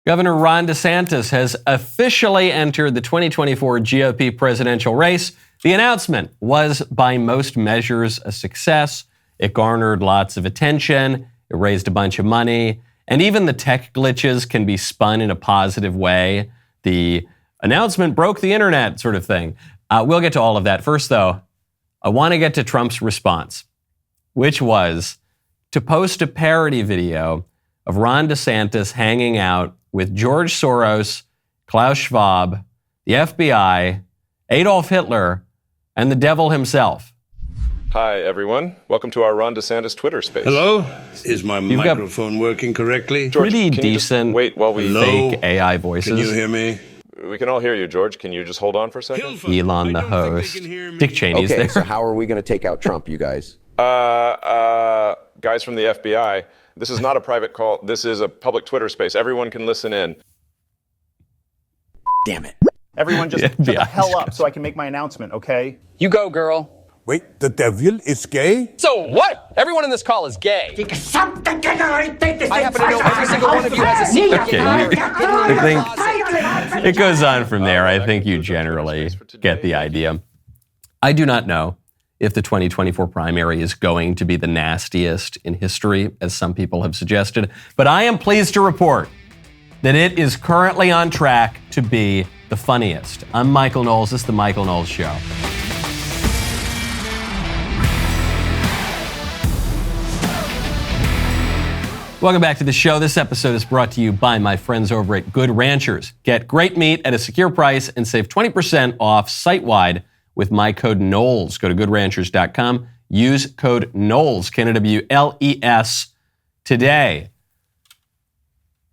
Governor Ron DeSantis has officially entered the 2024 GOP presidential race. The announcement was, by most measures, a success. It garnered lots of attention. It raised a bunch of money. And even the tech glitches can be spun in a positive way. The announcement broke the internet sort of thing. We'll get to all of that. First, though, I want to get to Trump's response, which was to post a parody video of Ron DeSantis hanging out with George Soros, Klaus Schwab, the FBI, Adolf Hitler, and the devil himself. Hi, everyone. Welcome to our Ron DeSantis Twitter space. Hello? Is my microphone working correctly? George, pretty decent wait while we fake AI voices. Can you hear me? We can all hear you, George. Can you just hold on for a second? Elon, the host. Dick Cheney's there. So how are we going to take out Trump, you guys? Guys from the FBI. This is not a private call. This is a public Twitter space. Everyone can listen in. Damn it. Everyone just shut the hell up so I can make my announcement, okay? You go, girl. Wait, the devil is gay? So what? Everyone in this call is gay. I happen to know every single one of you has a secret. Okay, I think it goes on from there. I think you generally get the idea. I do not know if the 2024 primary is going to be the nastiest in history, as some people have suggested, but I am pleased to report that it is currently on track to be the funniest. I'm Michael Knowles. This is The Michael Knowles Show. Welcome back to the show. This episode is brought to you by my friends over at Good Ranchers. Get great meat at a secure price and save 20% off site-wide with my code Knowles. Go to goodranchers.com. Use code Knowles, Knowles, today.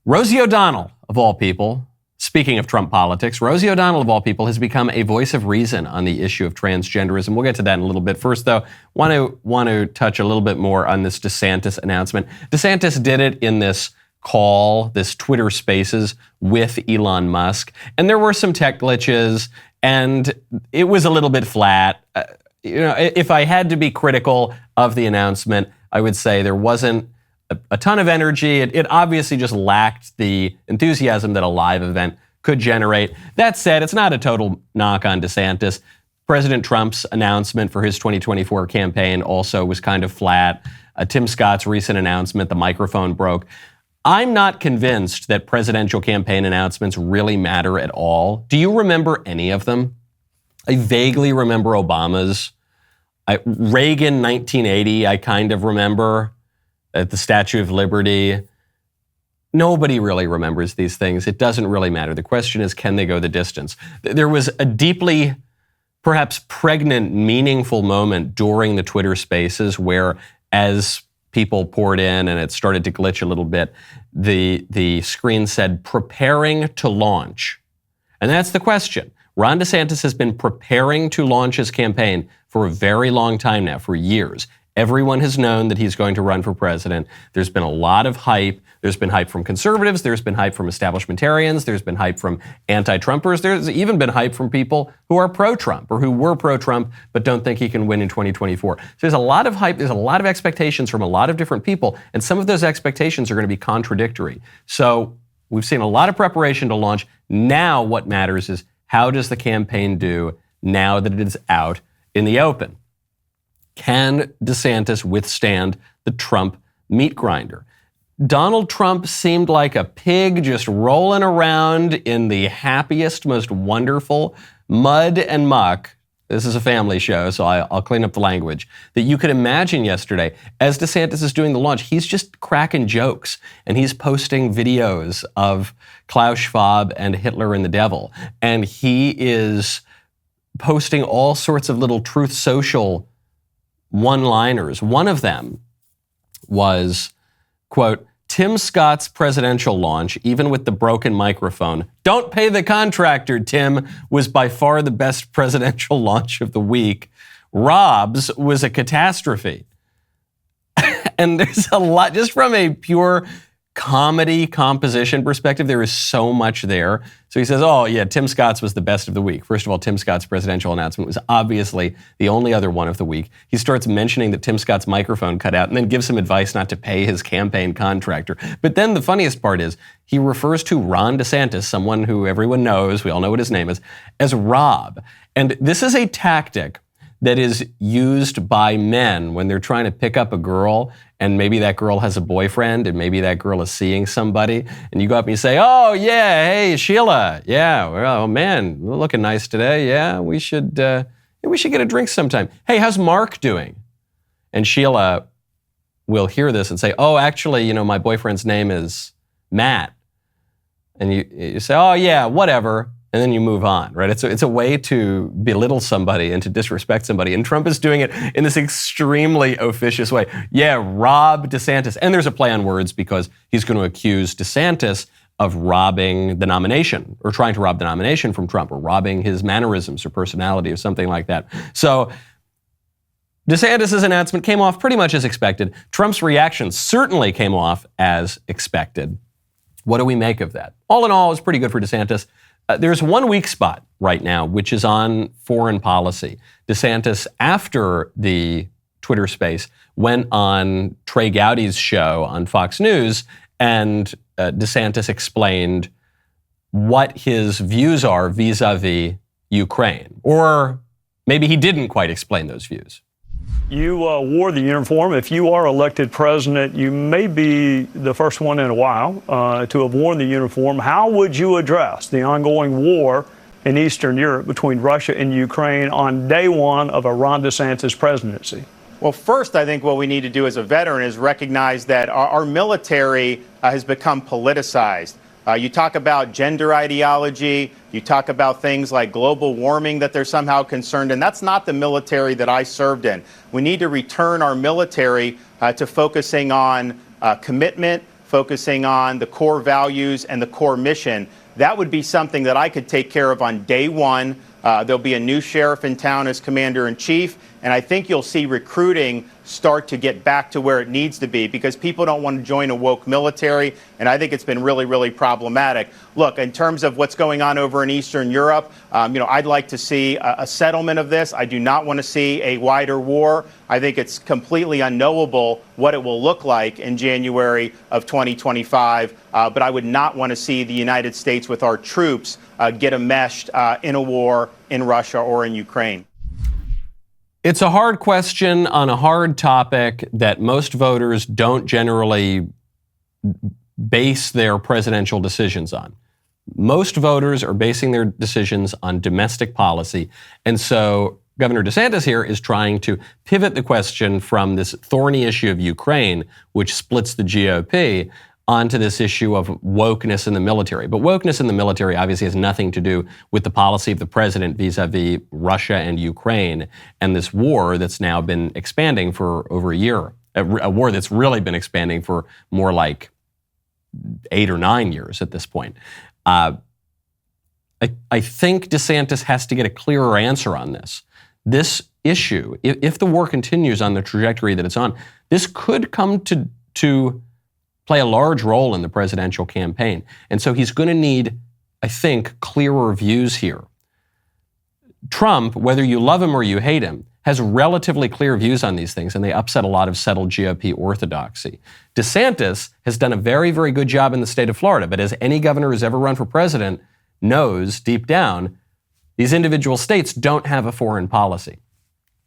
Rosie O'Donnell, of all people, speaking of Trump politics, Rosie O'Donnell, of all people, has become a voice of reason on the issue of transgenderism. We'll get to that in a little bit. First, though, want to touch a little bit more on this DeSantis announcement. DeSantis did it in this call, this Twitter Spaces with Elon Musk, and there were some tech glitches, and it was a little bit flat. If I had to be critical of the announcement, I would say there wasn't a ton of energy. It obviously just lacked the enthusiasm that a live event could generate. That said, it's not a total knock on DeSantis. President Trump's announcement for his 2024 campaign also was kind of flat. Tim Scott's recent announcement, the microphone broke. I'm not convinced that presidential campaign announcements really matter at all. Do you remember any of them? I vaguely remember Obama's. Reagan 1980, I kind of remember. At the Statue of Liberty. Nobody really remembers these things. It doesn't really matter. The question is, can they go the distance? There was a deeply, perhaps pregnant, meaningful moment during the Twitter Spaces where, as people poured in and it started to glitch a little bit, the screen said, preparing to launch. And that's the question. Ron DeSantis has been preparing to launch his campaign for a very long time now, for years. Everyone has known that he's going to run for president. There's been a lot of hype. There's been hype from conservatives. There's been hype from establishmentarians. There's been hype from anti-Trumpers. There's even been hype from people who are pro-Trump or who were pro-Trump but don't think he can win in 2024. So there's a lot of hype. There's a lot of expectations from a lot of different people, and some of those expectations are going to be contradictory. So we've seen a lot of preparation to launch. Now what matters is, how does the campaign do now that it is out in the open? Can DeSantis withstand the Trump meat grinder? Donald Trump seemed like a pig just rolling around in the happiest, most wonderful mud and muck. This is a family show, so I'll clean up the language. That you could imagine yesterday, as DeSantis is doing the launch, he's just cracking jokes, and he's posting videos of Klaus Schwab and Hitler and the devil. And he is posting all sorts of little Truth Social one-liners. One of them was, quote, Tim Scott's presidential launch, even with the broken microphone, don't pay the contractor, Tim, was by far the best presidential launch of the week. Rob's was a catastrophe. And there's a lot, just from a pure comedy composition perspective, there is so much there. So he says, oh, yeah, Tim Scott's was the best of the week. First of all, Tim Scott's presidential announcement was obviously the only other one of the week. He starts mentioning that Tim Scott's microphone cut out and then gives some advice not to pay his campaign contractor. But then the funniest part is he refers to Ron DeSantis, someone who everyone knows, we all know what his name is, as Rob. And this is a tactic that is used by men when they're trying to pick up a girl, and maybe that girl has a boyfriend, and maybe that girl is seeing somebody, and you go up and you say, oh, yeah, hey, Sheila, yeah, well, man, we're looking nice today, yeah, we should get a drink sometime. Hey, how's Mark doing? And Sheila will hear this and say, oh, actually, my boyfriend's name is Matt. And you say, oh, yeah, whatever. And then you move on, right? It's a way to belittle somebody and to disrespect somebody. And Trump is doing it in this extremely officious way. Yeah, Rob DeSantis. And there's a play on words because he's going to accuse DeSantis of robbing the nomination or trying to rob the nomination from Trump or robbing his mannerisms or personality or something like that. So DeSantis' announcement came off pretty much as expected. Trump's reaction certainly came off as expected. What do we make of that? All in all, it was pretty good for DeSantis. There's one weak spot right now, which is on foreign policy. DeSantis, after the Twitter space, went on Trey Gowdy's show on Fox News, and DeSantis explained what his views are vis-a-vis Ukraine. Or maybe he didn't quite explain those views. You wore the uniform. If you are elected president, you may be the first one in a while to have worn the uniform. How would you address the ongoing war in Eastern Europe between Russia and Ukraine on day one of a Ron DeSantis presidency? Well, first, I think what we need to do as a veteran is recognize that our military has become politicized. You talk about gender ideology, you talk about things like global warming that they're somehow concerned in. That's not the military that I served in. We need to return our military to focusing on commitment, focusing on the core values and the core mission. That would be something that I could take care of on day one. There'll be a new sheriff in town as commander-in-chief, and I think you'll see recruiting start to get back to where it needs to be because people don't want to join a woke military, and I think it's been really, really problematic. Look, in terms of what's going on over in Eastern Europe, I'd like to see a settlement of this. I do not want to see a wider war. I think it's completely unknowable what it will look like in January of 2025, but I would not want to see the United States with our troops get enmeshed in a war in Russia or in Ukraine. It's a hard question on a hard topic that most voters don't generally base their presidential decisions on. Most voters are basing their decisions on domestic policy. And so Governor DeSantis here is trying to pivot the question from this thorny issue of Ukraine, which splits the GOP, onto this issue of wokeness in the military. But wokeness in the military obviously has nothing to do with the policy of the president vis-a-vis Russia and Ukraine and this war that's now been expanding for over a year, a war that's really been expanding for more like 8 or 9 years at this point. I think DeSantis has to get a clearer answer on this. This issue, if the war continues on the trajectory that it's on, this could come to play a large role in the presidential campaign. And so he's going to need, I think, clearer views here. Trump, whether you love him or you hate him, has relatively clear views on these things, and they upset a lot of settled GOP orthodoxy. DeSantis has done a very, very good job in the state of Florida, but as any governor who's ever run for president knows deep down, these individual states don't have a foreign policy.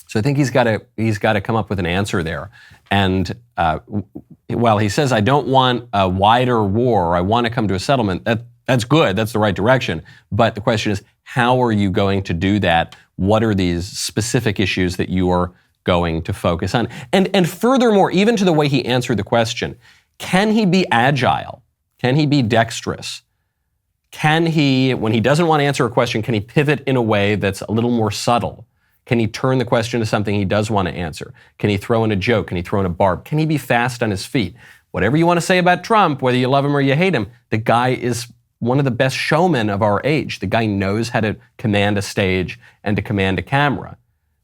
So I think he's got to come up with an answer there. And while he says, I don't want a wider war, I want to come to a settlement, that's good, that's the right direction. But the question is, how are you going to do that? What are these specific issues that you are going to focus on? And furthermore, even to the way he answered the question, can he be agile? Can he be dexterous? Can he, when he doesn't want to answer a question, can he pivot in a way that's a little more subtle? Can he turn the question to something he does want to answer? Can he throw in a joke? Can he throw in a barb? Can he be fast on his feet? Whatever you want to say about Trump, whether you love him or you hate him, the guy is one of the best showmen of our age. The guy knows how to command a stage and to command a camera.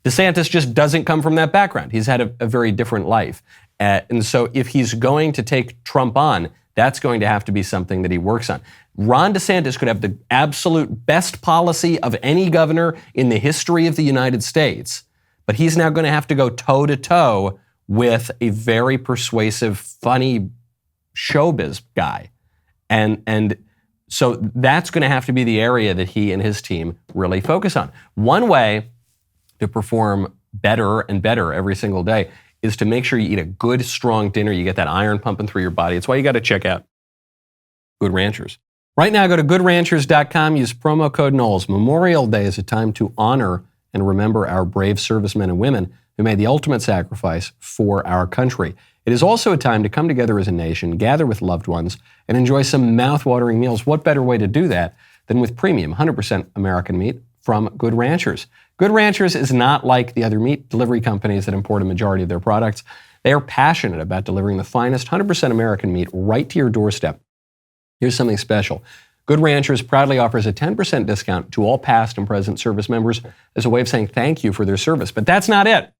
DeSantis just doesn't come from that background. He's had a very different life. And so if he's going to take Trump on, That's going to have to be something that he works on. Ron DeSantis could have the absolute best policy of any governor in the history of the United States, but he's now going to have to go toe-to-toe with a very persuasive, funny showbiz guy. And so that's going to have to be the area that he and his team really focus on. One way to perform better and better every single day is to make sure you eat a good, strong dinner. You get that iron pumping through your body. It's why you got to check out Good Ranchers. Right now, go to goodranchers.com, use promo code Knowles. Memorial Day is a time to honor and remember our brave servicemen and women who made the ultimate sacrifice for our country. It is also a time to come together as a nation, gather with loved ones, and enjoy some mouth-watering meals. What better way to do that than with premium 100% American meat from Good Ranchers? Good Ranchers is not like the other meat delivery companies that import a majority of their products. They are passionate about delivering the finest 100% American meat right to your doorstep. Here's something special. Good Ranchers proudly offers a 10% discount to all past and present service members as a way of saying thank you for their service. But that's not it.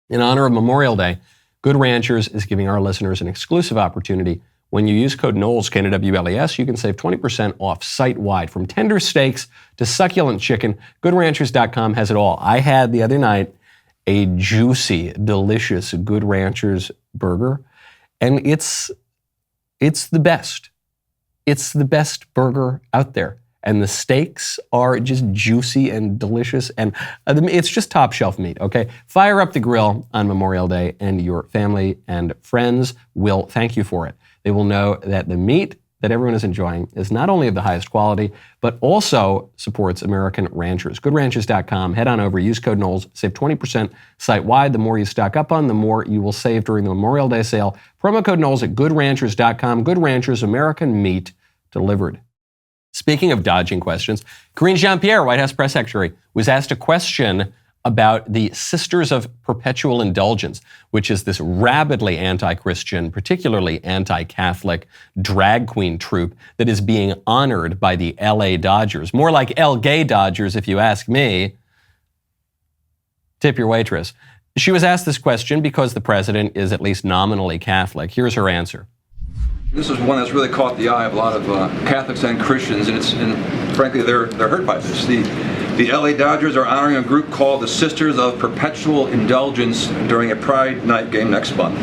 In honor of Memorial Day, Good Ranchers is giving our listeners an exclusive opportunity. When you use code Knowles, KNWLES, you can save 20% off site-wide. From tender steaks to succulent chicken, GoodRanchers.com has it all. I had the other night a juicy, delicious Good Ranchers burger, and it's the best. It's the best burger out there. And the steaks are just juicy and delicious, and it's just top shelf meat, okay? Fire up the grill on Memorial Day, and your family and friends will thank you for it. They will know that the meat that everyone is enjoying is not only of the highest quality, but also supports American ranchers. GoodRanchers.com. Head on over, use code Knowles, save 20% site-wide. The more you stock up on, the more you will save during the Memorial Day sale. Promo code Knowles at GoodRanchers.com. Good Ranchers, American meat delivered. Speaking of dodging questions, Karine Jean-Pierre, White House press secretary, was asked a question about the Sisters of Perpetual Indulgence, which is this rabidly anti-Christian, particularly anti-Catholic drag queen troupe that is being honored by the LA Dodgers. More like L-gay Dodgers, if you ask me. Tip your waitress. She was asked this question because the president is at least nominally Catholic. Here's her answer. This is one that's really caught the eye of a lot of Catholics and Christians, and frankly, they're hurt by this. The LA Dodgers are honoring a group called the Sisters of Perpetual Indulgence during a Pride Night game next month.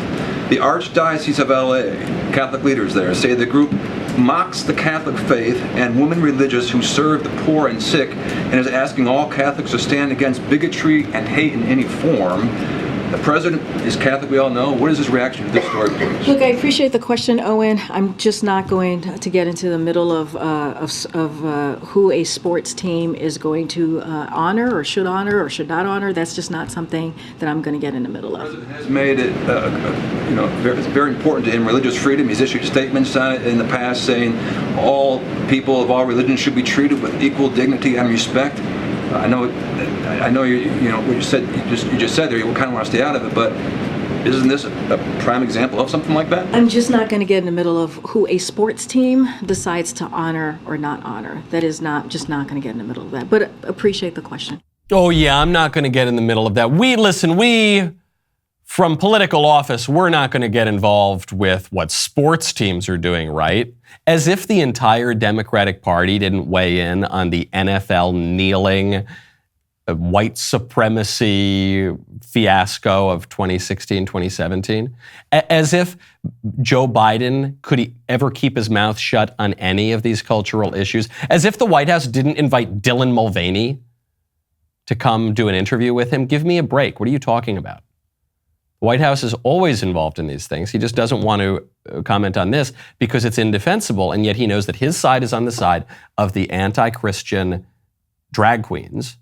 The Archdiocese of LA, Catholic leaders there, say the group mocks the Catholic faith and women religious who serve the poor and sick, and is asking all Catholics to stand against bigotry and hate in any form. The president is Catholic, we all know. What is his reaction to this story, please? Look, I appreciate the question, Owen. I'm just not going to get into the middle of who a sports team is going to honor or should not honor. That's just not something that I'm going to get in the middle of. The president has made it, it's very important to him, religious freedom. He's issued statements on it in the past saying all people of all religions should be treated with equal dignity and respect. I know what you just said there. You kind of want to stay out of it, but isn't this a prime example of something like that? I'm just not going to get in the middle of who a sports team decides to honor or not honor. That is not going to get in the middle of that. But appreciate the question. Oh yeah, I'm not going to get in the middle of that. We from political office, we're not going to get involved with what sports teams are doing, right? As if the entire Democratic Party didn't weigh in on the NFL kneeling, white supremacy fiasco of 2016, 2017. As if Joe Biden could ever keep his mouth shut on any of these cultural issues. As if the White House didn't invite Dylan Mulvaney to come do an interview with him. Give me a break. What are you talking about? The White House is always involved in these things. He just doesn't want to comment on this because it's indefensible, and yet he knows that his side is on the side of the anti-Christian drag queens.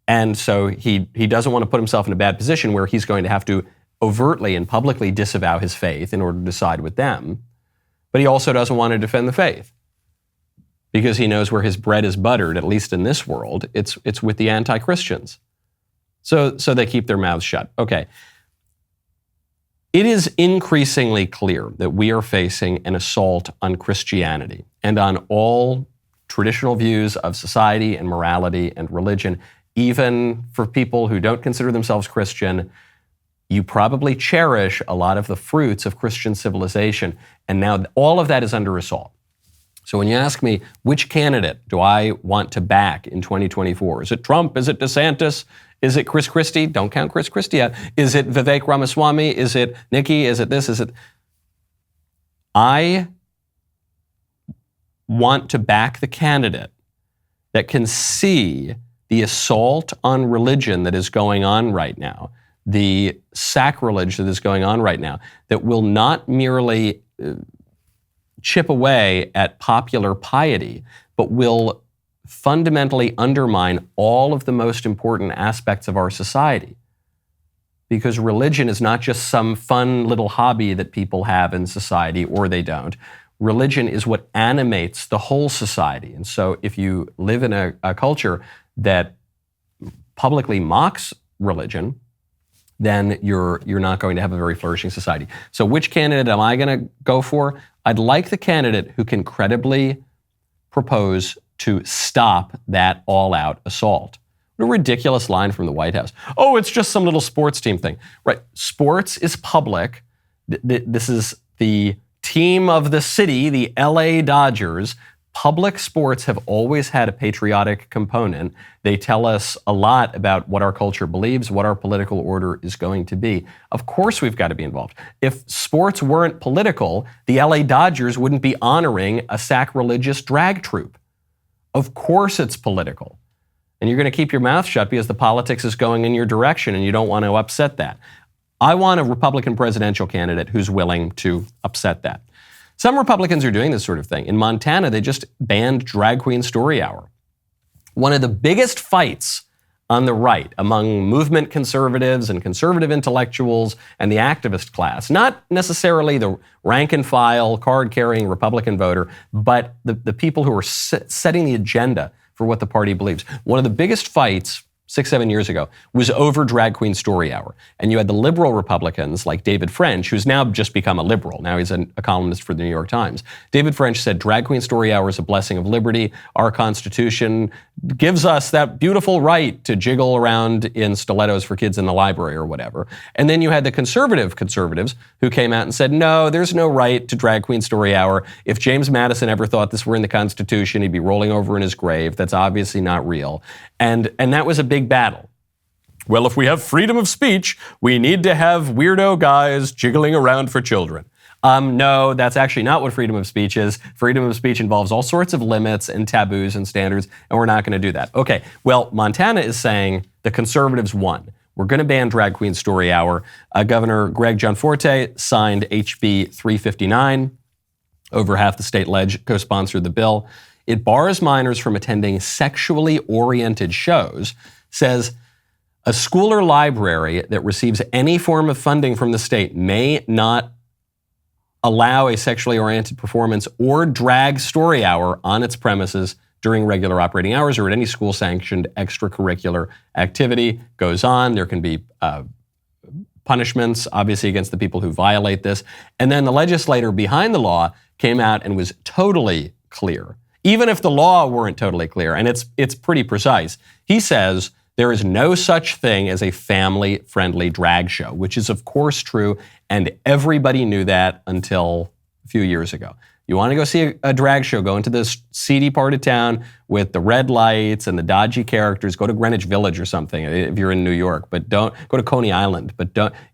And so he doesn't want to put himself in a bad position where he's going to have to overtly and publicly disavow his faith in order to side with them. But he also doesn't want to defend the faith because he knows where his bread is buttered, at least in this world. It's with the anti-Christians. So they keep their mouths shut. Okay. It is increasingly clear that we are facing an assault on Christianity and on all traditional views of society and morality and religion. Even for people who don't consider themselves Christian, you probably cherish a lot of the fruits of Christian civilization. And now all of that is under assault. So when you ask me, which candidate do I want to back in 2024? Is it Trump? Is it DeSantis? Is it Chris Christie? Don't count Chris Christie out. Is it Vivek Ramaswamy? Is it Nikki? Is it this? Is it... I want to back the candidate that can see the assault on religion that is going on right now, the sacrilege that is going on right now, that will not merely chip away at popular piety, but will fundamentally undermine all of the most important aspects of our society. Because religion is not just some fun little hobby that people have in society, or they don't. Religion is what animates the whole society. And so if you live in a culture that publicly mocks religion, then you're not going to have a very flourishing society. So which candidate am I going to go for? I'd like the candidate who can credibly propose to stop that all-out assault. What a ridiculous line from the White House. Oh, it's just some little sports team thing. Right, sports is public. This is the team of the city, the LA Dodgers. Public sports have always had a patriotic component. They tell us a lot about what our culture believes, what our political order is going to be. Of course we've got to be involved. If sports weren't political, the LA Dodgers wouldn't be honoring a sacrilegious drag troupe. Of course it's political. And you're going to keep your mouth shut because the politics is going in your direction and you don't want to upset that. I want a Republican presidential candidate who's willing to upset that. Some Republicans are doing this sort of thing. In Montana, they just banned Drag Queen Story Hour. One of the biggest fights on the right among movement conservatives and conservative intellectuals and the activist class, not necessarily the rank and file, card-carrying Republican voter, but the people who are setting the agenda for what the party believes. One of the biggest fights 6-7 years ago was over Drag Queen Story Hour. And you had the liberal Republicans like David French, who's now just become a liberal. Now he's a columnist for the New York Times. David French said, Drag Queen Story Hour is a blessing of liberty. Our Constitution gives us that beautiful right to jiggle around in stilettos for kids in the library or whatever. And then you had the conservatives who came out and said, no, there's no right to Drag Queen Story Hour. If James Madison ever thought this were in the Constitution, he'd be rolling over in his grave. That's obviously not real. And that was a big battle. Well, if we have freedom of speech, we need to have weirdo guys jiggling around for children. No, that's actually not what freedom of speech is. Freedom of speech involves all sorts of limits and taboos and standards, and we're not going to do that. Okay, well, Montana is saying the conservatives won. We're going to ban Drag Queen Story Hour. Governor Greg Gianforte signed HB 359. Over half the state ledge co-sponsored the bill. It bars minors from attending sexually oriented shows, says a school or library that receives any form of funding from the state may not allow a sexually oriented performance or drag story hour on its premises during regular operating hours or at any school-sanctioned extracurricular activity. Goes on. There can be punishments, obviously, against the people who violate this. And then the legislator behind the law came out and was totally clear. Even if the law weren't totally clear, and it's pretty precise, he says there is no such thing as a family-friendly drag show, which is of course true, and everybody knew that until a few years ago. You want to go see a drag show, go into this seedy part of town with the red lights and the dodgy characters, go to Greenwich Village or something if you're in New York, but don't go to Coney Island,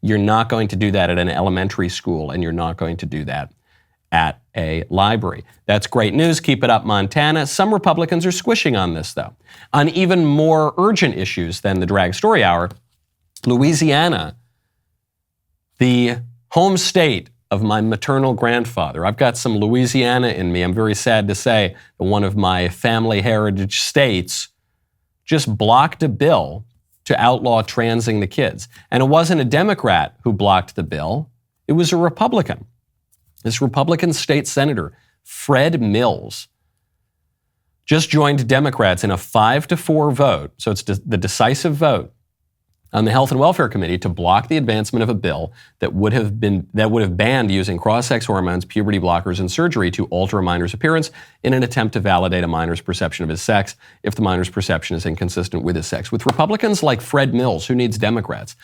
you're not going to do that at an elementary school, and you're not going to do that at a library. That's great news. Keep it up, Montana. Some Republicans are squishing on this, though. On even more urgent issues than the drag story hour, Louisiana, the home state of my maternal grandfather. I've got some Louisiana in me. I'm very sad to say that one of my family heritage states just blocked a bill to outlaw transing the kids. And it wasn't a Democrat who blocked the bill. It was a Republican. This Republican state senator, Fred Mills, just joined Democrats in a 5-4 vote, so it's the decisive vote, on the Health and Welfare Committee to block the advancement of a bill that would have banned using cross-sex hormones, puberty blockers, and surgery to alter a minor's appearance in an attempt to validate a minor's perception of his sex if the minor's perception is inconsistent with his sex. With Republicans like Fred Mills, who needs Democrats?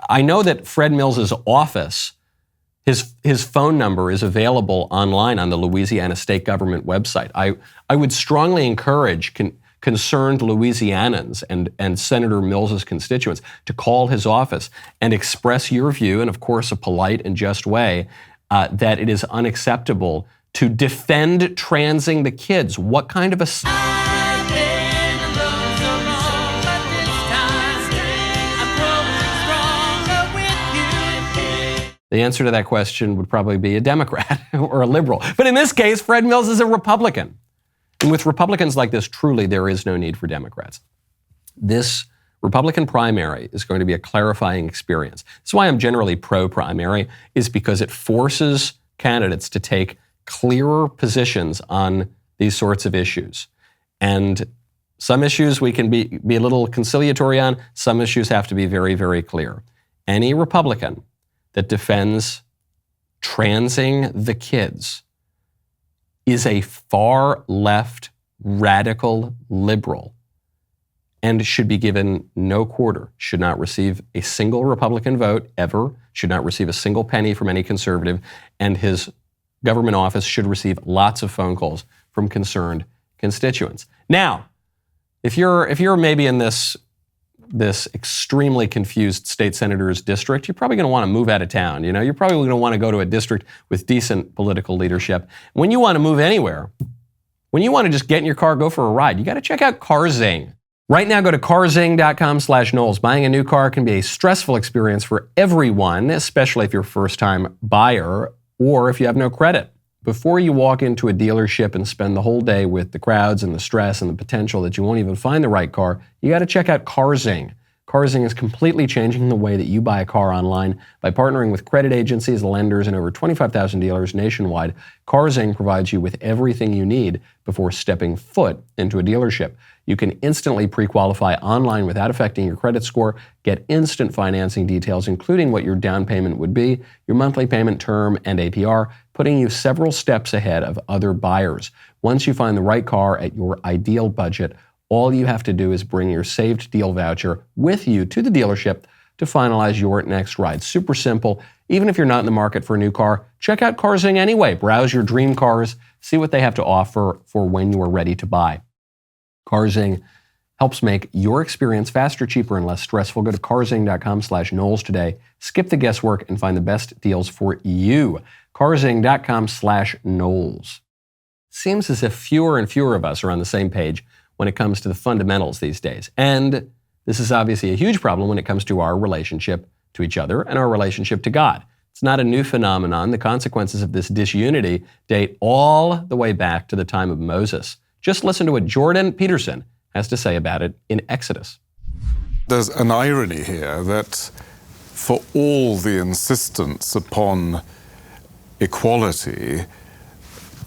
I know that Fred Mills' office, his phone number is available online on the Louisiana state government website. I would strongly encourage concerned Louisianans and Senator Mills's constituents to call his office and express your view, in, of course, a polite and just way, that it is unacceptable to defend transing the kids. What kind of a... The answer to that question would probably be a Democrat or a liberal. But in this case, Fred Mills is a Republican. And with Republicans like this, truly, there is no need for Democrats. This Republican primary is going to be a clarifying experience. That's why I'm generally pro-primary, is because it forces candidates to take clearer positions on these sorts of issues. And some issues we can be a little conciliatory on. Some issues have to be very, very clear. Any Republican that defends transing the kids is a far left radical liberal and should be given no quarter, should not receive a single Republican vote ever, should not receive a single penny from any conservative, and his government office should receive lots of phone calls from concerned constituents. Now, if you're maybe in this extremely confused state senator's district, you're probably going to want to move out of town. You're probably going to want to go to a district with decent political leadership. When you want to move anywhere, when you want to just get in your car, go for a ride, you got to check out CarZing. Right now, go to carzing.com/Knowles. Buying a new car can be a stressful experience for everyone, especially if you're a first-time buyer or if you have no credit. Before you walk into a dealership and spend the whole day with the crowds and the stress and the potential that you won't even find the right car, you got to check out CarZing. CarZing is completely changing the way that you buy a car online by partnering with credit agencies, lenders, and over 25,000 dealers nationwide. CarZing provides you with everything you need before stepping foot into a dealership. You can instantly pre-qualify online without affecting your credit score, get instant financing details, including what your down payment would be, your monthly payment term, and APR, putting you several steps ahead of other buyers. Once you find the right car at your ideal budget, all you have to do is bring your saved deal voucher with you to the dealership to finalize your next ride. Super simple. Even if you're not in the market for a new car, check out CarZing anyway. Browse your dream cars, see what they have to offer for when you are ready to buy. CarZing helps make your experience faster, cheaper, and less stressful. Go to carzing.com/Knowles today. Skip the guesswork and find the best deals for you. carzing.com/Knowles. Seems as if fewer and fewer of us are on the same page when it comes to the fundamentals these days. And this is obviously a huge problem when it comes to our relationship to each other and our relationship to God. It's not a new phenomenon. The consequences of this disunity date all the way back to the time of Moses. Just listen to what Jordan Peterson has to say about it in Exodus. There's an irony here that for all the insistence upon equality,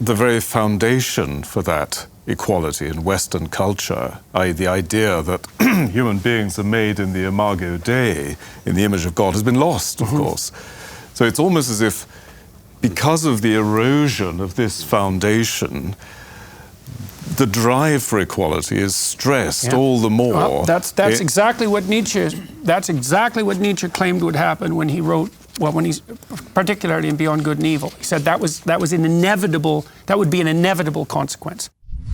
the very foundation for that equality in Western culture, i.e. the idea that human beings are made in the imago Dei, in the image of God, has been lost, of course. So it's almost as if, because of the erosion of this foundation, the drive for equality is stressed all the more. Well, that's exactly what Nietzsche claimed would happen when he wrote, particularly in Beyond Good and Evil. He said that would be an inevitable consequence.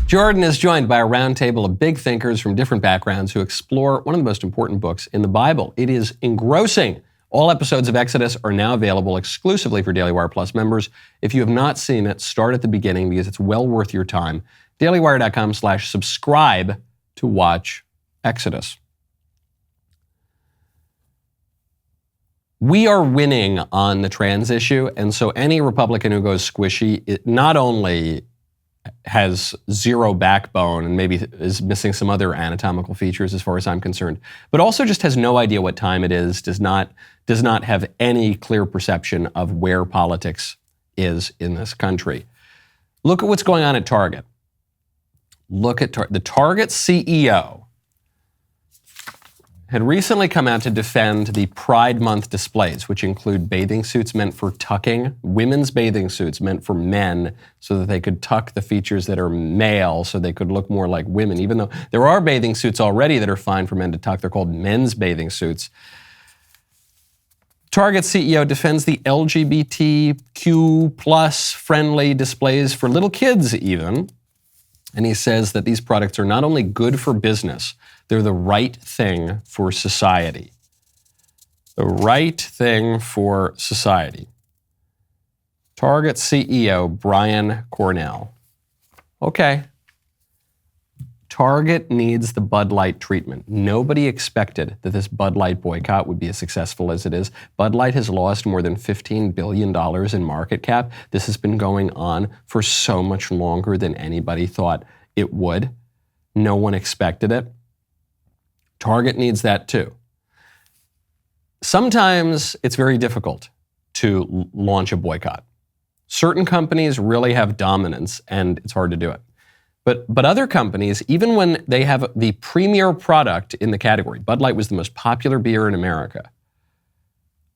Jordan is joined by a roundtable of big thinkers from different backgrounds who explore one of the most important books in the Bible. It is engrossing. All episodes of Exodus are now available exclusively for DailyWire Plus members. If you have not seen it, start at the beginning because it's well worth your time. DailyWire.com/subscribe to watch Exodus. We are winning on the trans issue, and so any Republican who goes squishy, it not only has zero backbone and maybe is missing some other anatomical features as far as I'm concerned, but also just has no idea what time it is, does not have any clear perception of where politics is in this country. Look at what's going on at Target. Look at the Target CEO had recently come out to defend the Pride Month displays, which include bathing suits meant for tucking, women's bathing suits meant for men so that they could tuck the features that are male so they could look more like women, even though there are bathing suits already that are fine for men to tuck. They're called men's bathing suits. Target CEO defends the LGBTQ plus friendly displays for little kids even. And he says that these products are not only good for business, they're the right thing for society. The right thing for society. Target CEO Brian Cornell. Okay. Target needs the Bud Light treatment. Nobody expected that this Bud Light boycott would be as successful as it is. Bud Light has lost more than $15 billion in market cap. This has been going on for so much longer than anybody thought it would. No one expected it. Target needs that too. Sometimes it's very difficult to launch a boycott. Certain companies really have dominance and it's hard to do it. But other companies, even when they have the premier product in the category, Bud Light was the most popular beer in America,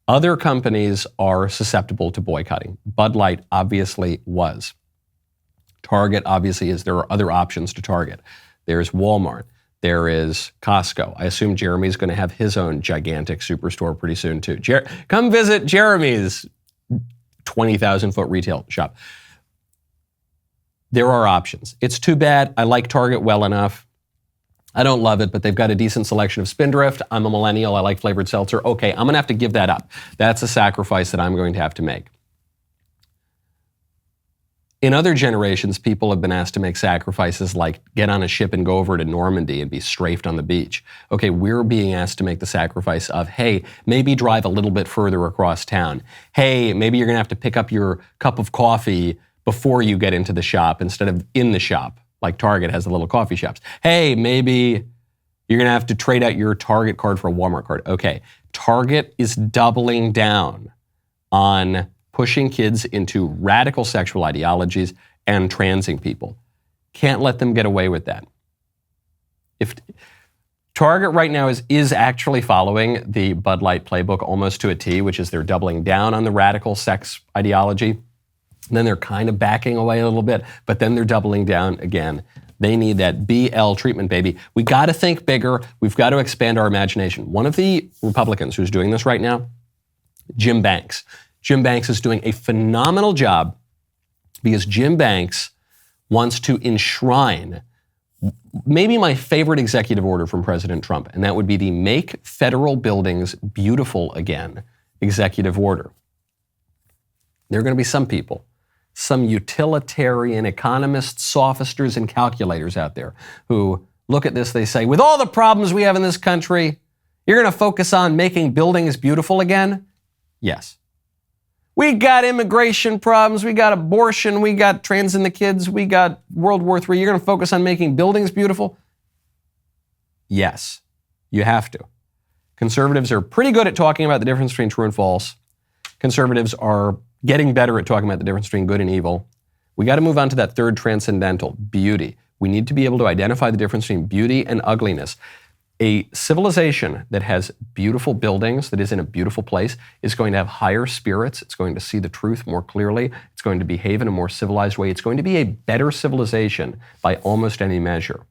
other companies are susceptible to boycotting. Bud Light obviously was. Target obviously is. There are other options to Target. There's Walmart. There is Costco. I assume Jeremy's going to have his own gigantic superstore pretty soon too. Come visit Jeremy's 20,000-foot retail shop. There are options. It's too bad. I like Target well enough. I don't love it, but they've got a decent selection of Spindrift. I'm a millennial. I like flavored seltzer. Okay, I'm going to have to give that up. That's a sacrifice that I'm going to have to make. In other generations, people have been asked to make sacrifices like get on a ship and go over to Normandy and be strafed on the beach. Okay, we're being asked to make the sacrifice of, hey, maybe drive a little bit further across town. Hey, maybe you're going to have to pick up your cup of coffee before you get into the shop instead of in the shop, like Target has the little coffee shops. Hey, maybe you're going to have to trade out your Target card for a Walmart card. Okay, Target is doubling down on pushing kids into radical sexual ideologies and transing people. Can't let them get away with that. If Target right now is actually following the Bud Light playbook almost to a T, which is they're doubling down on the radical sex ideology. Then they're kind of backing away a little bit, but then they're doubling down again. They need that BL treatment, baby. We got to think bigger. We've got to expand our imagination. One of the Republicans who's doing this right now, Jim Banks. Jim Banks is doing a phenomenal job because Jim Banks wants to enshrine maybe my favorite executive order from President Trump, and that would be the Make Federal Buildings Beautiful Again executive order. There are going to be some people, some utilitarian economists, sophisters, and calculators out there who look at this, they say, with all the problems we have in this country, you're going to focus on making buildings beautiful again? Yes. We got immigration problems, we got abortion, we got transing the kids, we got World War III. You're going to focus on making buildings beautiful? Yes, you have to. Conservatives are pretty good at talking about the difference between true and false. Conservatives are getting better at talking about the difference between good and evil. We got to move on to that third transcendental, beauty. We need to be able to identify the difference between beauty and ugliness. A civilization that has beautiful buildings, that is in a beautiful place, is going to have higher spirits. It's going to see the truth more clearly. It's going to behave in a more civilized way. It's going to be a better civilization by almost any measure.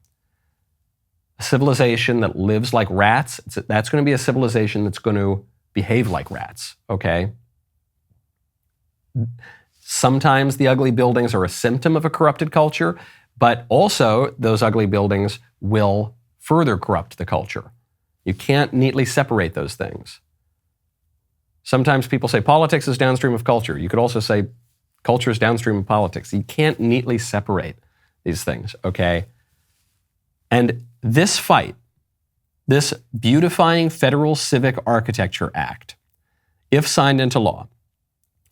A civilization that lives like rats, that's going to be a civilization that's going to behave like rats, okay? Sometimes the ugly buildings are a symptom of a corrupted culture, but also those ugly buildings will further corrupt the culture. You can't neatly separate those things. Sometimes people say politics is downstream of culture. You could also say culture is downstream of politics. You can't neatly separate these things, okay? And this fight, this Beautifying Federal Civic Architecture Act, if signed into law,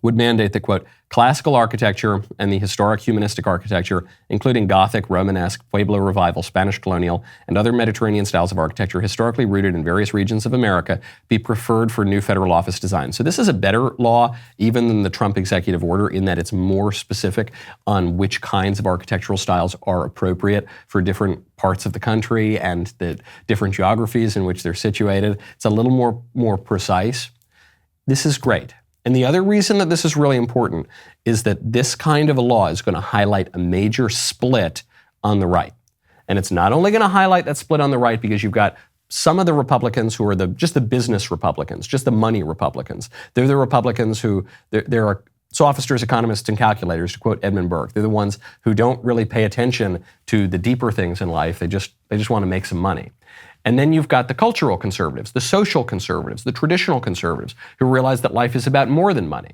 would mandate that, quote, classical architecture and the historic humanistic architecture, including Gothic, Romanesque, Pueblo Revival, Spanish colonial, and other Mediterranean styles of architecture historically rooted in various regions of America, be preferred for new federal office design. So this is a better law even than the Trump executive order in that it's more specific on which kinds of architectural styles are appropriate for different parts of the country and the different geographies in which they're situated. It's a little more precise. This is great. And the other reason that this is really important is that this kind of a law is going to highlight a major split on the right. And it's not only going to highlight that split on the right because you've got some of the Republicans who are just the business Republicans, just the money Republicans. They're the Republicans who, there are sophisters, economists, and calculators, to quote Edmund Burke. They're the ones who don't really pay attention to the deeper things in life. They just want to make some money. And then you've got the cultural conservatives, the social conservatives, the traditional conservatives, who realize that life is about more than money.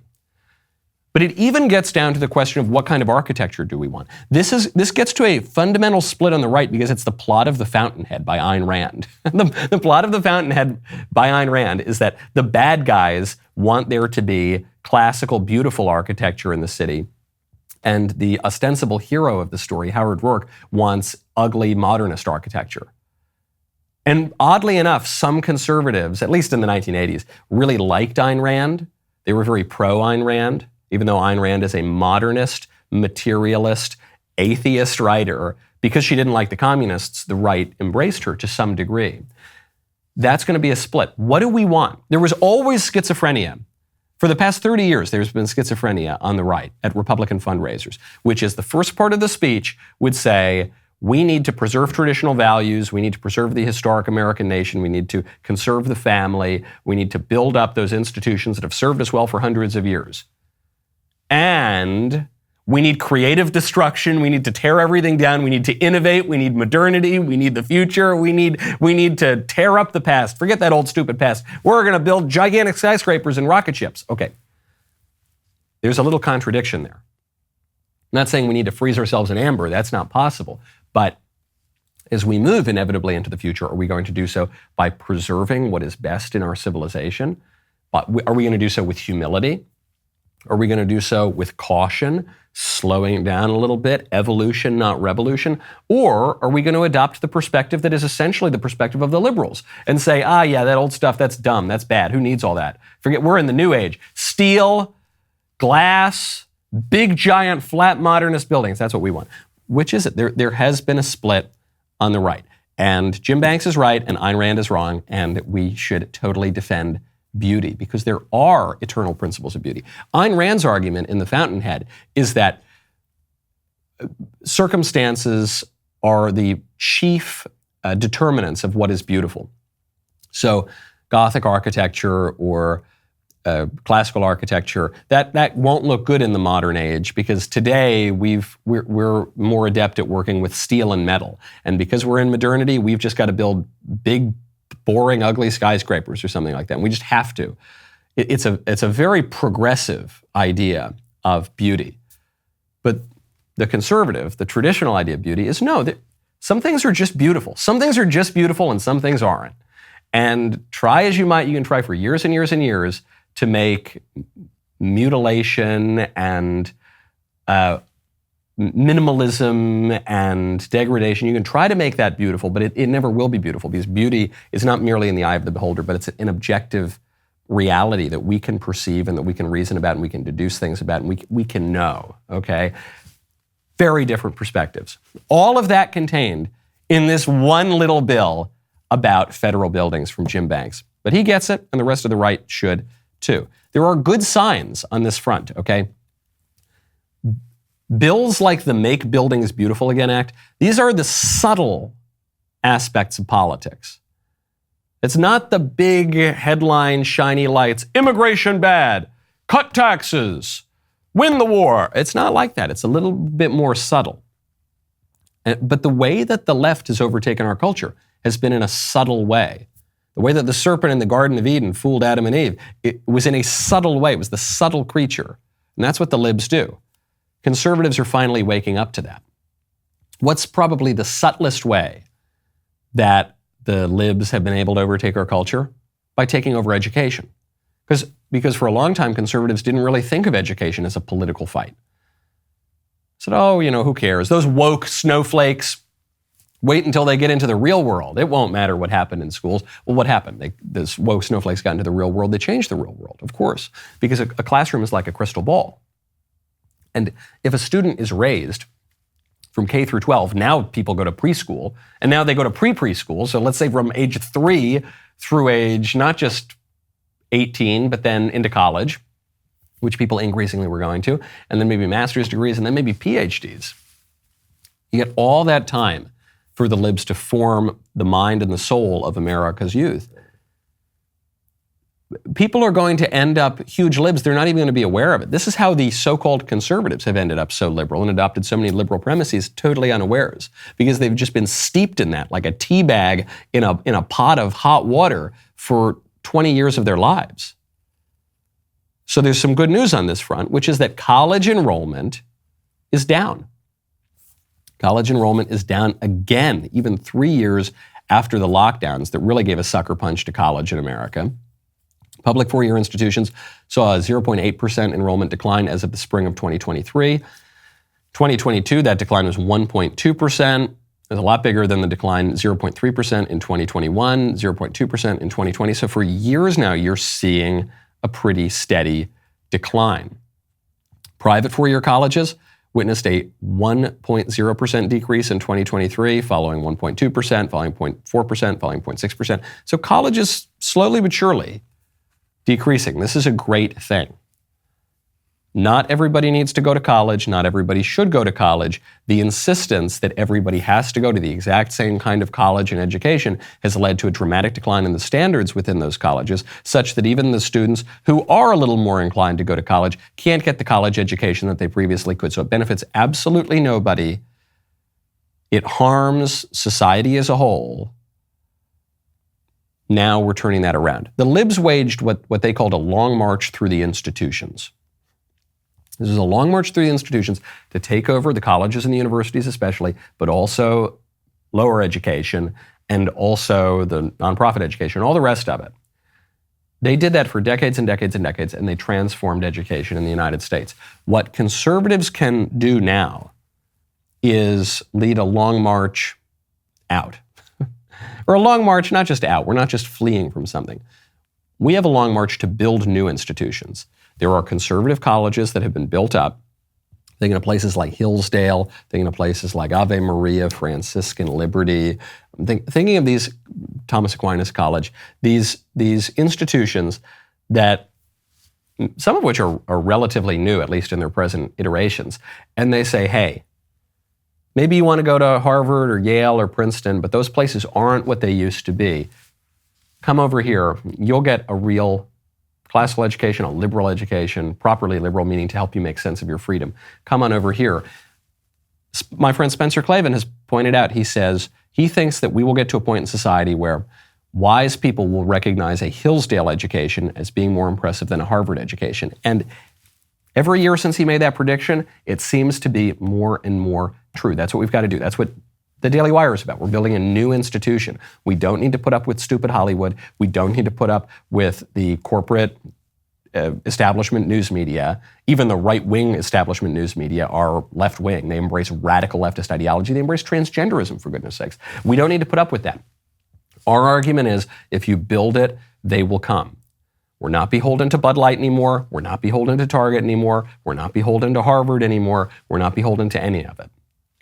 But it even gets down to the question of what kind of architecture do we want. This gets to a fundamental split on the right because it's the plot of The Fountainhead by Ayn Rand. The plot of The Fountainhead by Ayn Rand is that the bad guys want there to be classical, beautiful architecture in the city. And the ostensible hero of the story, Howard Rourke, wants ugly modernist architecture. And oddly enough, some conservatives, at least in the 1980s, really liked Ayn Rand. They were very pro-Ayn Rand, even though Ayn Rand is a modernist, materialist, atheist writer. Because she didn't like the communists, the right embraced her to some degree. That's going to be a split. What do we want? There was always schizophrenia. For the past 30 years, there's been schizophrenia on the right at Republican fundraisers, which is the first part of the speech would say, we need to preserve traditional values. We need to preserve the historic American nation. We need to conserve the family. We need to build up those institutions that have served us well for hundreds of years. And we need creative destruction. We need to tear everything down. We need to innovate. We need modernity. We need the future. We need to tear up the past. Forget that old stupid past. We're going to build gigantic skyscrapers and rocket ships. Okay. There's a little contradiction there. I'm not saying we need to freeze ourselves in amber. That's not possible. But as we move inevitably into the future, are we going to do so by preserving what is best in our civilization? Are we going to do so with humility? Are we going to do so with caution, slowing it down a little bit, evolution, not revolution? Or are we going to adopt the perspective that is essentially the perspective of the liberals and say, yeah, that old stuff, that's dumb, that's bad, who needs all that? Forget, we're in the new age. Steel, glass, big, giant, flat, modernist buildings, that's what we want. Which is it? There has been a split on the right. And Jim Banks is right and Ayn Rand is wrong, and we should totally defend beauty because there are eternal principles of beauty. Ayn Rand's argument in The Fountainhead is that circumstances are the chief determinants of what is beautiful. So Gothic architecture or classical architecture, that won't look good in the modern age because today we're more adept at working with steel and metal. And because we're in modernity, we've just got to build big, boring, ugly skyscrapers or something like that. And we just have to. It's a very progressive idea of beauty. But the conservative, the traditional idea of beauty is no, some things are just beautiful. Some things are just beautiful and some things aren't. And try as you might, you can try for years and years and years to make mutilation and minimalism and degradation. You can try to make that beautiful, but it never will be beautiful because beauty is not merely in the eye of the beholder, but it's an objective reality that we can perceive and that we can reason about and we can deduce things about and we can know, okay? Very different perspectives. All of that contained in this one little bill about federal buildings from Jim Banks. But he gets it, and the rest of the right should too. There are good signs on this front, okay? Bills like the Make Buildings Beautiful Again Act, these are the subtle aspects of politics. It's not the big headline, shiny lights, immigration bad, cut taxes, win the war. It's not like that. It's a little bit more subtle. But the way that the left has overtaken our culture has been in a subtle way. The way that the serpent in the Garden of Eden fooled Adam and Eve, it was in a subtle way. It was the subtle creature. And that's what the libs do. Conservatives are finally waking up to that. What's probably the subtlest way that the libs have been able to overtake our culture? By taking over education. Because for a long time, conservatives didn't really think of education as a political fight. Said, oh, who cares? Those woke snowflakes, wait until they get into the real world. It won't matter what happened in schools. Well, what happened? Those woke snowflakes got into the real world. They changed the real world, of course, because a classroom is like a crystal ball. And if a student is raised from K through 12, now people go to preschool, and now they go to preschool. So let's say from age 3 through age not just 18, but then into college, which people increasingly were going to, and then maybe master's degrees, and then maybe PhDs. You get all that time for the libs to form the mind and the soul of America's youth. People are going to end up huge libs. They're not even going to be aware of it. This is how the so-called conservatives have ended up so liberal and adopted so many liberal premises totally unawares, because they've just been steeped in that like a tea bag in a pot of hot water for 20 years of their lives. So there's some good news on this front, which is that college enrollment is down. College enrollment is down again, even 3 years after the lockdowns that really gave a sucker punch to college in America. Public four-year institutions saw a 0.8% enrollment decline as of the spring of 2023. 2022, that decline was 1.2%. It was a lot bigger than the decline, 0.3% in 2021, 0.2% in 2020. So for years now, you're seeing a pretty steady decline. Private four-year colleges witnessed a 1.0% decrease in 2023, following 1.2%, following 0.4%, following 0.6%. So colleges slowly but surely decreasing. This is a great thing. Not everybody needs to go to college. Not everybody should go to college. The insistence that everybody has to go to the exact same kind of college and education has led to a dramatic decline in the standards within those colleges, such that even the students who are a little more inclined to go to college can't get the college education that they previously could. So it benefits absolutely nobody. It harms society as a whole. Now we're turning that around. The libs waged what they called a long march through the institutions. This is a long march through the institutions to take over the colleges and the universities especially, but also lower education and also the nonprofit education, all the rest of it. They did that for decades and decades and decades, and they transformed education in the United States. What conservatives can do now is lead a long march out. Or a long march, not just out. We're not just fleeing from something. We have a long march to build new institutions. There are conservative colleges that have been built up. Thinking of places like Hillsdale, thinking of places like Ave Maria, Franciscan Liberty, thinking of these, Thomas Aquinas College, these institutions that, some of which are relatively new, at least in their present iterations. And they say, hey, maybe you want to go to Harvard or Yale or Princeton, but those places aren't what they used to be. Come over here. You'll get a real classical education, a liberal education, properly liberal, meaning to help you make sense of your freedom. Come on over here. My friend Spencer Klavan has pointed out, he says, he thinks that we will get to a point in society where wise people will recognize a Hillsdale education as being more impressive than a Harvard education. And every year since he made that prediction, it seems to be more and more true. That's what we've got to do. That's what the DailyWire is about. We're building a new institution. We don't need to put up with stupid Hollywood. We don't need to put up with the corporate establishment news media. Even the right-wing establishment news media are left-wing. They embrace radical leftist ideology. They embrace transgenderism, for goodness sakes. We don't need to put up with that. Our argument is, if you build it, they will come. We're not beholden to Bud Light anymore. We're not beholden to Target anymore. We're not beholden to Harvard anymore. We're not beholden to any of it.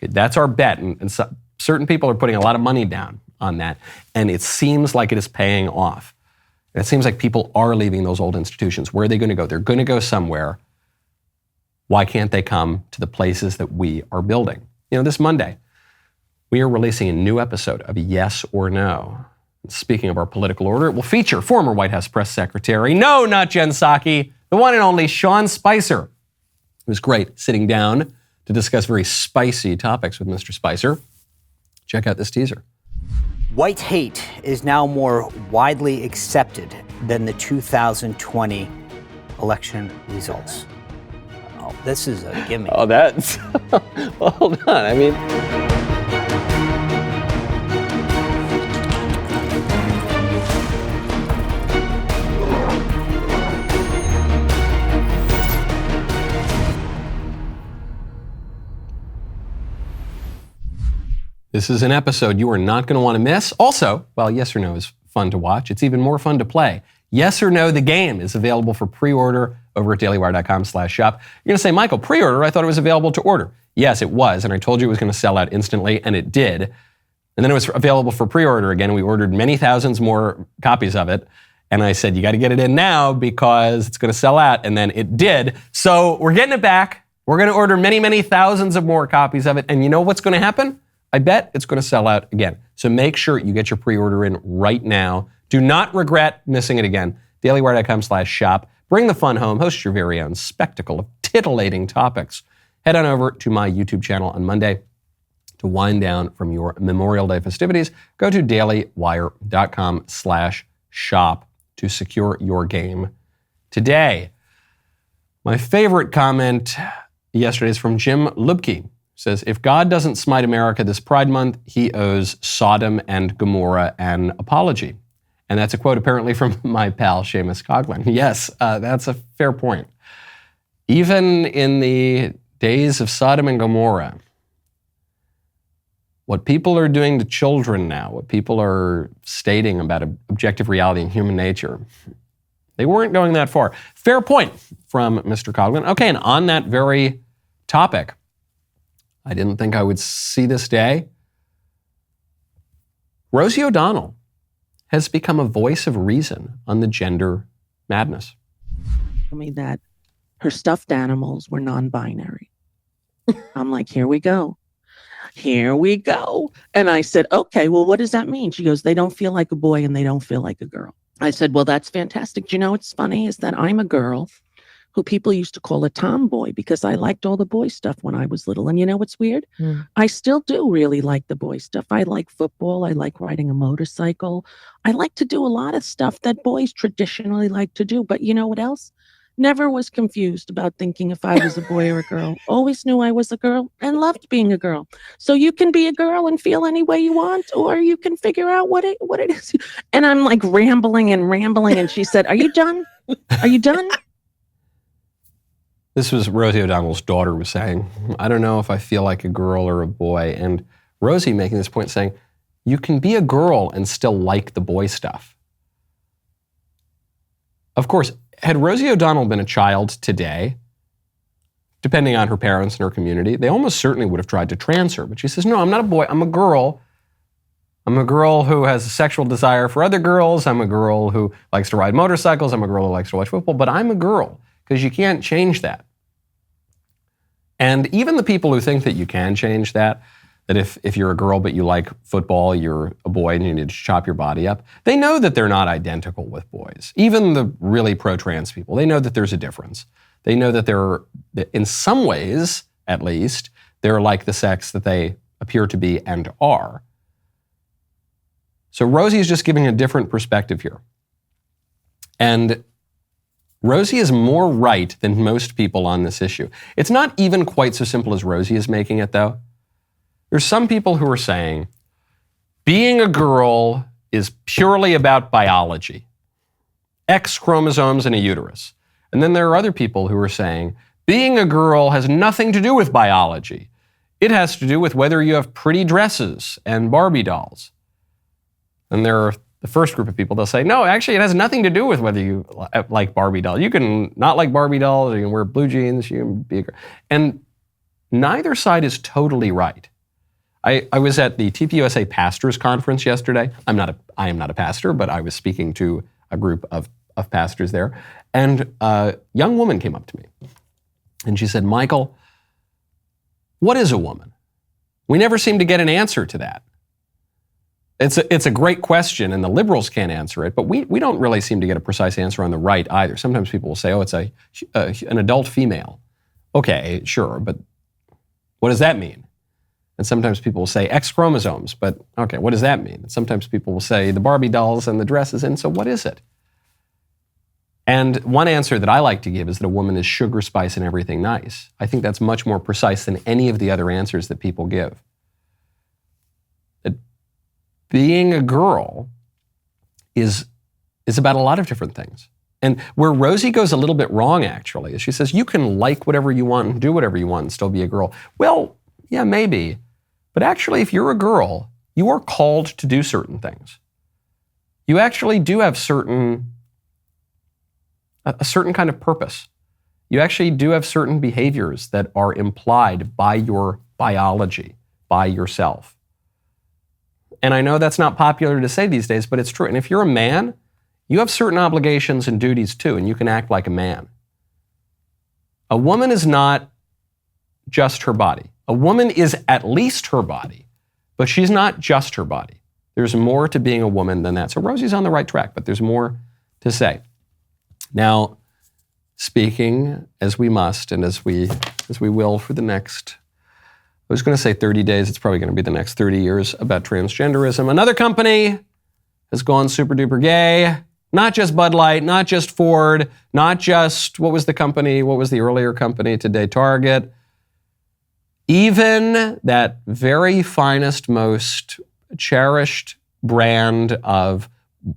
Okay, that's our bet, and so, certain people are putting a lot of money down on that, and it seems like it is paying off. And it seems like people are leaving those old institutions. Where are they going to go? They're going to go somewhere. Why can't they come to the places that we are building? This Monday, we are releasing a new episode of Yes or No. Speaking of our political order, it will feature former White House press secretary, no, not Jen Psaki, the one and only Sean Spicer. It was great sitting down to discuss very spicy topics with Mr. Spicer. Check out this teaser. White hate is now more widely accepted than the 2020 election results. Oh, this is a gimme. Oh, that's... Well, hold on. I mean... This is an episode you are not going to want to miss. Also, while Yes or No is fun to watch, it's even more fun to play. Yes or No, the game, is available for pre-order over at dailywire.com/shop. You're going to say, Michael, pre-order? I thought it was available to order. Yes, it was, and I told you it was going to sell out instantly, and it did. And then it was available for pre-order again. We ordered many thousands more copies of it. And I said, you got to get it in now because it's going to sell out. And then it did. So we're getting it back. We're going to order many, many thousands of more copies of it. And you know what's going to happen? I bet it's going to sell out again. So make sure you get your pre-order in right now. Do not regret missing it again. dailywire.com/shop. Bring the fun home. Host your very own spectacle of titillating topics. Head on over to my YouTube channel on Monday to wind down from your Memorial Day festivities. Go to dailywire.com/shop to secure your game today. My favorite comment yesterday is from Jim Lubke. He says, if God doesn't smite America this Pride Month, he owes Sodom and Gomorrah an apology. And that's a quote apparently from my pal Seamus Coughlin. Yes, that's a fair point. Even in the days of Sodom and Gomorrah, what people are doing to children now, what people are stating about objective reality and human nature, they weren't going that far. Fair point from Mr. Coughlin. Okay, and on that very topic, I didn't think I would see this day. Rosie O'Donnell has become a voice of reason on the gender madness. Told me that her stuffed animals were non-binary. I'm like, here we go. Here we go. And I said, okay, well, what does that mean? She goes, they don't feel like a boy and they don't feel like a girl. I said, well, that's fantastic. Do you know what's funny is that I'm a girl who people used to call a tomboy because I liked all the boy stuff when I was little. And you know what's weird? I still do really like the boy stuff. I like football. I like riding a motorcycle. I like to do a lot of stuff that boys traditionally like to do. But you know what else? Never was confused about thinking if I was a boy or a girl. Always knew I was a girl and loved being a girl. So you can be a girl and feel any way you want, or you can figure out what it is. And I'm like rambling. And she said, are you done? Are you done? This was Rosie O'Donnell's daughter was saying, I don't know if I feel like a girl or a boy. And Rosie making this point saying, you can be a girl and still like the boy stuff. Of course, had Rosie O'Donnell been a child today, depending on her parents and her community, they almost certainly would have tried to trans her. But she says, no, I'm not a boy, I'm a girl. I'm a girl who has a sexual desire for other girls. I'm a girl who likes to ride motorcycles. I'm a girl who likes to watch football. But I'm a girl, because you can't change that. And even the people who think that you can change that if you're a girl but you like football, you're a boy and you need to chop your body up, they know that they're not identical with boys. Even the really pro-trans people, they know that there's a difference. They know that they're, in some ways, at least, they're like the sex that they appear to be and are. So Rosie is just giving a different perspective here. And Rosie is more right than most people on this issue. It's not even quite so simple as Rosie is making it, though. There's some people who are saying being a girl is purely about biology, X chromosomes in a uterus. And then there are other people who are saying being a girl has nothing to do with biology. It has to do with whether you have pretty dresses and Barbie dolls. And there are the first group of people, they'll say, no, actually, it has nothing to do with whether you like Barbie dolls. You can not like Barbie dolls, you can wear blue jeans, you can be a girl. And neither side is totally right. I was at the TPUSA Pastors Conference yesterday. I am not a pastor, but I was speaking to a group of pastors there. And a young woman came up to me. And she said, Michael, what is a woman? We never seem to get an answer to that. It's a great question, and the liberals can't answer it, but we don't really seem to get a precise answer on the right either. Sometimes people will say, oh, it's an adult female. Okay, sure, but what does that mean? And sometimes people will say X chromosomes, but okay, what does that mean? And sometimes people will say the Barbie dolls and the dresses, and so what is it? And one answer that I like to give is that a woman is sugar, spice, and everything nice. I think that's much more precise than any of the other answers that people give. Being a girl is about a lot of different things. And where Rosie goes a little bit wrong, actually, is she says, you can like whatever you want and do whatever you want and still be a girl. Well, yeah, maybe. But actually, if you're a girl, you are called to do certain things. You actually do have a certain kind of purpose. You actually do have certain behaviors that are implied by your biology, by yourself. And I know that's not popular to say these days, but it's true. And if you're a man, you have certain obligations and duties too, and you can act like a man. A woman is not just her body. A woman is at least her body, but she's not just her body. There's more to being a woman than that. So Rosie's on the right track, but there's more to say. Now, speaking as we must and as we will for the next, I was going to say 30 days, it's probably going to be the next 30 years, about transgenderism. Another company has gone super duper gay. Not just Bud Light, not just Ford, not just, what was the earlier company today, Target. Even that very finest, most cherished brand of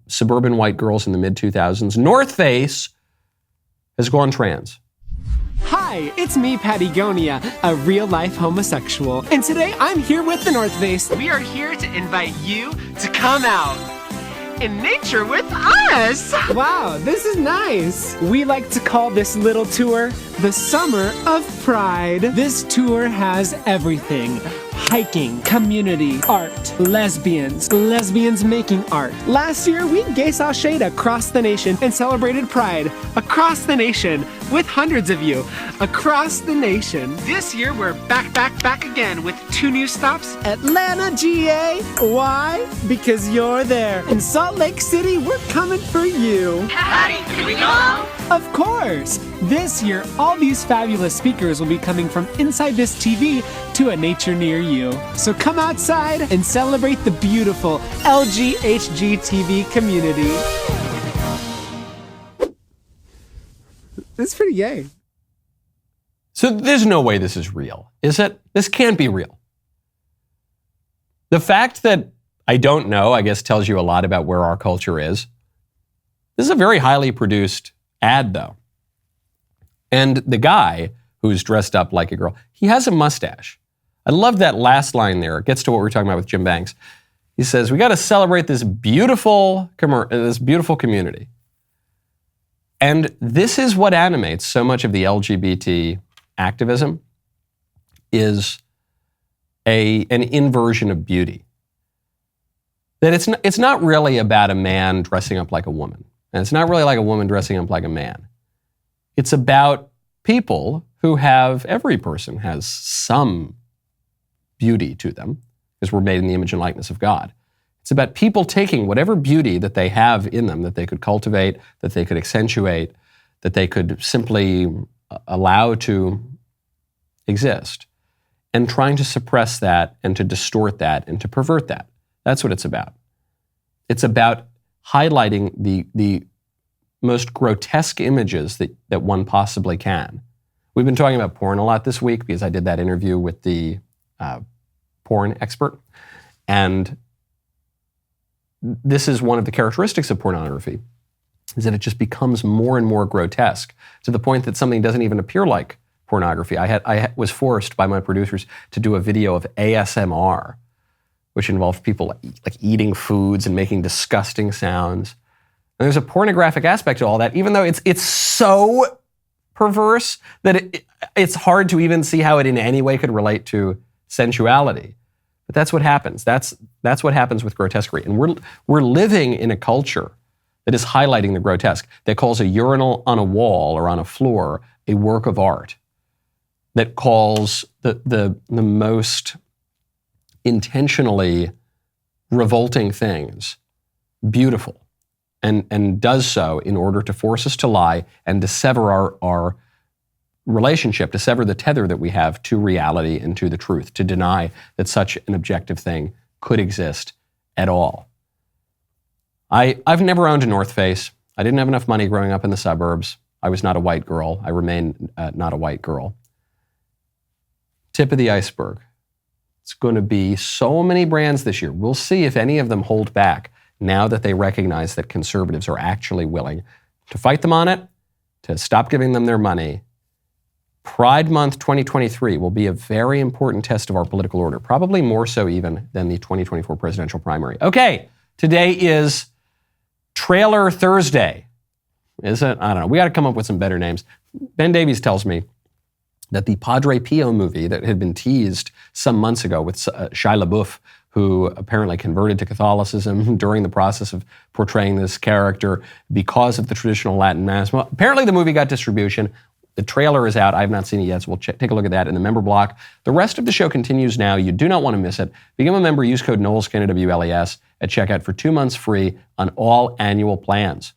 suburban white girls in the mid-2000s, North Face, has gone trans. Hi, it's me, Patagonia, a real-life homosexual. And today I'm here with the North Face. We are here to invite you to come out in nature with us. Wow, this is nice. We like to call this little tour the Summer of Pride. This tour has everything. Hiking, community, art, lesbians making art. Last year, we gay saw shade across the nation and celebrated Pride across the nation with hundreds of you across the nation. This year, we're back again with 2 new stops. Atlanta, GA. Why? Because you're there. In Salt Lake City, we're coming for you. Patty, can we go? Of course! This year, all these fabulous speakers will be coming from inside this TV to a nature near you. So come outside and celebrate the beautiful LGHGTV community. That's pretty gay. So there's no way this is real, is it? This can't be real. The fact that I don't know, I guess, tells you a lot about where our culture is. This is a very highly produced ad, though. And the guy who's dressed up like a girl, he has a mustache. I love that last line there. It gets to what we were talking about with Jim Banks. He says, we got to celebrate this beautiful community. And this is what animates so much of the LGBT activism, is an inversion of beauty. That it's not really about a man dressing up like a woman. And it's not really like a woman dressing up like a man. It's about people who every person has some beauty to them, because we're made in the image and likeness of God. It's about people taking whatever beauty that they have in them, that they could cultivate, that they could accentuate, that they could simply allow to exist, and trying to suppress that and to distort that and to pervert that. That's what it's about. It's about highlighting the most grotesque images that one possibly can. We've been talking about porn a lot this week because I did that interview with the porn expert. And this is one of the characteristics of pornography, is that it just becomes more and more grotesque to the point that something doesn't even appear like pornography. I was forced by my producers to do a video of ASMR, which involved people like eating foods and making disgusting sounds. And there's a pornographic aspect to all that, even though it's so perverse that it's hard to even see how it in any way could relate to sensuality. But that's what happens. That's what happens with grotesquerie. And we're living in a culture that is highlighting the grotesque, that calls a urinal on a wall or on a floor a work of art, that calls the most intentionally revolting things beautiful, and does so in order to force us to lie and to sever our relationship, to sever the tether that we have to reality and to the truth, to deny that such an objective thing could exist at all. I've never owned a North Face. I didn't have enough money growing up in the suburbs. I was not a white girl. I remain not a white girl. Tip of the iceberg. It's going to be so many brands this year. We'll see if any of them hold back now that they recognize that conservatives are actually willing to fight them on it, to stop giving them their money, Pride Month 2023 will be a very important test of our political order, probably more so even than the 2024 presidential primary. Okay, today is Trailer Thursday. Is it? I don't know. We got to come up with some better names. Ben Davies tells me that the Padre Pio movie that had been teased some months ago with Shia LaBeouf, who apparently converted to Catholicism during the process of portraying this character because of the traditional Latin Mass. Well, apparently the movie got distribution. The trailer is out. I have not seen it yet, so we'll take a look at that in the member block. The rest of the show continues now. You do not want to miss it. Become a member. Use code Knowles, KNWLES, at checkout for 2 months free on all annual plans.